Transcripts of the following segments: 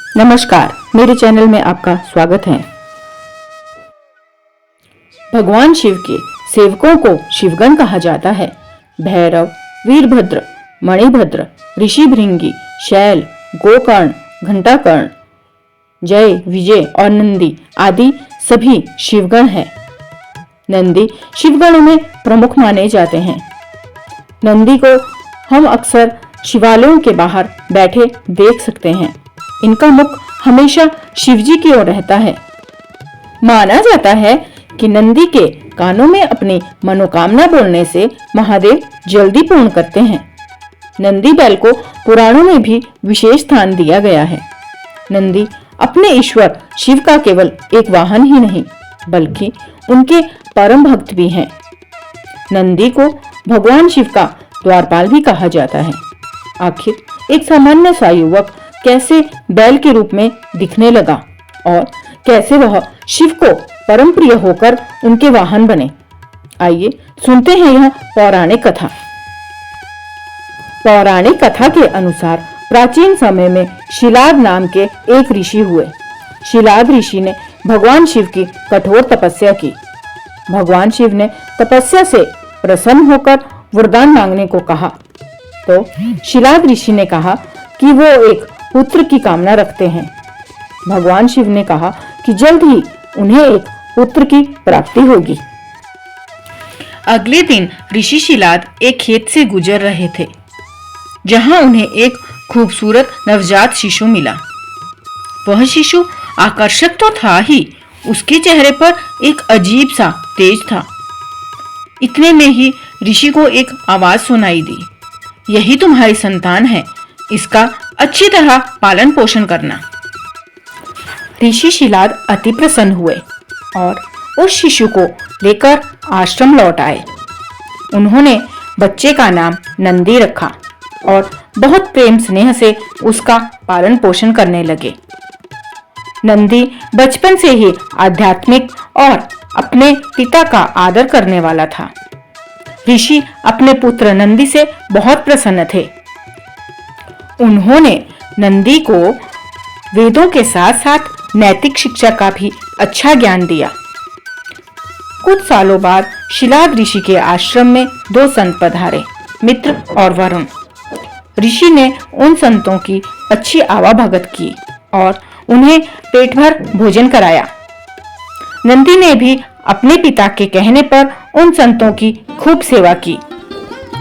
नमस्कार, मेरे चैनल में आपका स्वागत है। भगवान शिव के सेवकों को शिवगण कहा जाता है। भैरव, वीरभद्र, मणिभद्र, ऋषिभृंगी, शैल, गोकर्ण, घंटाकर्ण, जय, विजय और नंदी आदि सभी शिवगण हैं। नंदी शिवगणों में प्रमुख माने जाते हैं। नंदी को हम अक्सर शिवालयों के बाहर बैठे देख सकते हैं। इनका मुख हमेशा शिवजी की ओर रहता है। माना जाता है कि नंदी के कानों में अपनी मनोकामना बोलने से महादेव जल्दी पूर्ण करते हैं। नंदी बैल को पुराणों में भी विशेष स्थान दिया गया है। नंदी अपने ईश्वर शिव का केवल एक वाहन ही नहीं, बल्कि उनके परम भक्त भी हैं। नंदी को भगवान शिव का द्वारपाल भी कहा जाता है। आखिर एक सामान्य सा युवक कैसे बैल के रूप में दिखने लगा और कैसे वह शिव को परम प्रिय होकर उनके वाहन बने, आइए सुनते हैं यह पौराणिक कथा। पौराणिक कथा के अनुसार प्राचीन समय में शिलाद नाम के एक ऋषि हुए। शिलाद ऋषि ने भगवान शिव की कठोर तपस्या की। भगवान शिव ने तपस्या से प्रसन्न होकर वरदान मांगने को कहा, तो शिलाद ऋषि ने कहा कि वो एक पुत्र की कामना रखते हैं। भगवान शिव ने कहा कि जल्द ही उन्हें एक पुत्र की प्राप्ति होगी। अगले दिन ऋषि शिलाद एक खेत से गुजर रहे थे, जहां उन्हें एक खूबसूरत नवजात शिशु मिला। वह शिशु आकर्षक तो था ही, उसके चेहरे पर एक अजीब सा तेज था। इतने में ही ऋषि को एक आवाज सुनाई दी, यही तुम्हारी संतान है, इसका अच्छी तरह पालन पोषण करना। ऋषि शिलाद अति प्रसन्न हुए और उस शिशु को लेकर आश्रम लौट आए। उन्होंने बच्चे का नाम नंदी रखा और बहुत प्रेम स्नेह से उसका पालन पोषण करने लगे। नंदी बचपन से ही आध्यात्मिक और अपने पिता का आदर करने वाला था। ऋषि अपने पुत्र नंदी से बहुत प्रसन्न थे। उन्होंने नंदी को वेदों के साथ साथ नैतिक शिक्षा का भी अच्छा ज्ञान दिया। कुछ सालों बाद शिलाद ऋषि के आश्रम में दो संत पधारे, मित्र और वरुण। ऋषि ने उन संतों की अच्छी आवाभगत की और उन्हें पेट भर भोजन कराया। नंदी ने भी अपने पिता के कहने पर उन संतों की खूब सेवा की।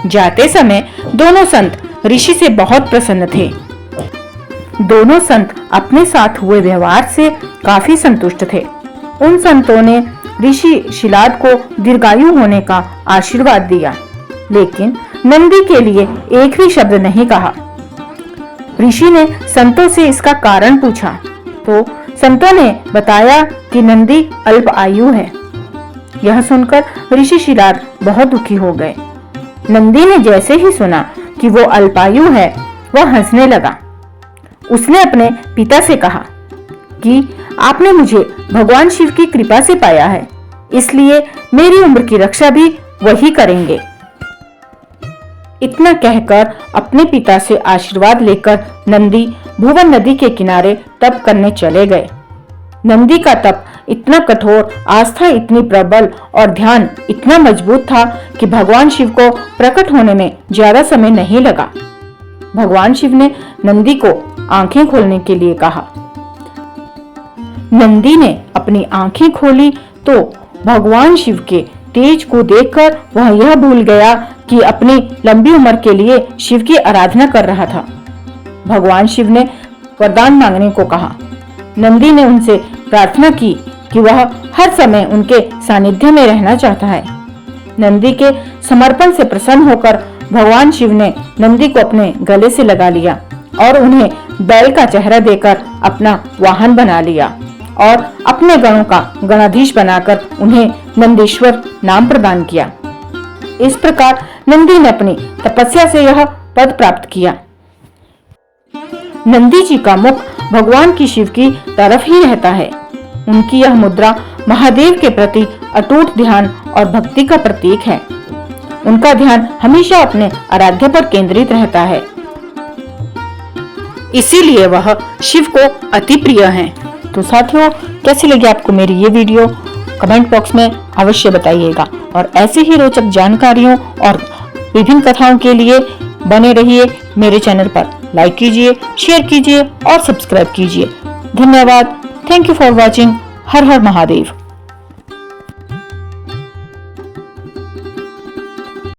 जाते समय दोनों संत ऋषि से बहुत प्रसन्न थे। दोनों संत अपने साथ हुए व्यवहार से काफी संतुष्ट थे। उन संतों ने ऋषि शिलाद को दीर्घायु होने का आशीर्वाद दिया, लेकिन नंदी के लिए एक भी शब्द नहीं कहा। ऋषि ने संतों से इसका कारण पूछा, तो संतों ने बताया कि नंदी अल्प आयु है। यह सुनकर ऋषि शिलाद बहुत दुखी हो गए। नंदी ने जैसे ही सुना कि वो अल्पायु है, वह हंसने लगा। उसने अपने पिता से कहा कि आपने मुझे भगवान शिव की कृपा से पाया है, इसलिए मेरी उम्र की रक्षा भी वही करेंगे। इतना कहकर अपने पिता से आशीर्वाद लेकर नंदी भुवन नदी के किनारे तप करने चले गए। नंदी का तप इतना कठोर, आस्था इतनी प्रबल और ध्यान इतना मजबूत था कि भगवान शिव को प्रकट होने में ज्यादा समय नहीं लगा। भगवान शिव ने नंदी को आंखें खोलने के लिए कहा। नंदी ने अपनी आंखें खोली तो भगवान शिव के तेज को देखकर वह यह भूल गया कि अपनी लंबी उम्र के लिए शिव की आराधना कर रहा था। भगवान शिव ने वरदान मांगने को कहा। नंदी ने उनसे प्रार्थना की कि वह हर समय उनके सानिध्य में रहना चाहता है। नंदी के समर्पण से प्रसन्न होकर भगवान शिव ने नंदी को अपने गले से लगा लिया और उन्हें बैल का चेहरा देकर अपना वाहन बना लिया और अपने गणों का गणाधीश बनाकर उन्हें नंदीश्वर नाम प्रदान किया। इस प्रकार नंदी ने अपनी तपस्या से यह पद प्राप्त किया। नंदी जी का मुख भगवान की शिव की तरफ ही रहता है। उनकी यह मुद्रा महादेव के प्रति अटूट ध्यान और भक्ति का प्रतीक है। उनका ध्यान हमेशा अपने आराध्य पर केंद्रित रहता है। इसीलिए वह शिव को अति प्रिय हैं। तो साथियों, कैसी लगी आपको मेरी ये वीडियो? कमेंट बॉक्स में अवश्य बताइएगा और ऐसी ही रोचक जानकारियों और विभिन्न कथाओं के लिए बने रहिए मेरे चैनल पर। लाइक कीजिए, शेयर कीजिए और सब्सक्राइब कीजिए। धन्यवाद। Thank you for watching. Her her Mahadev.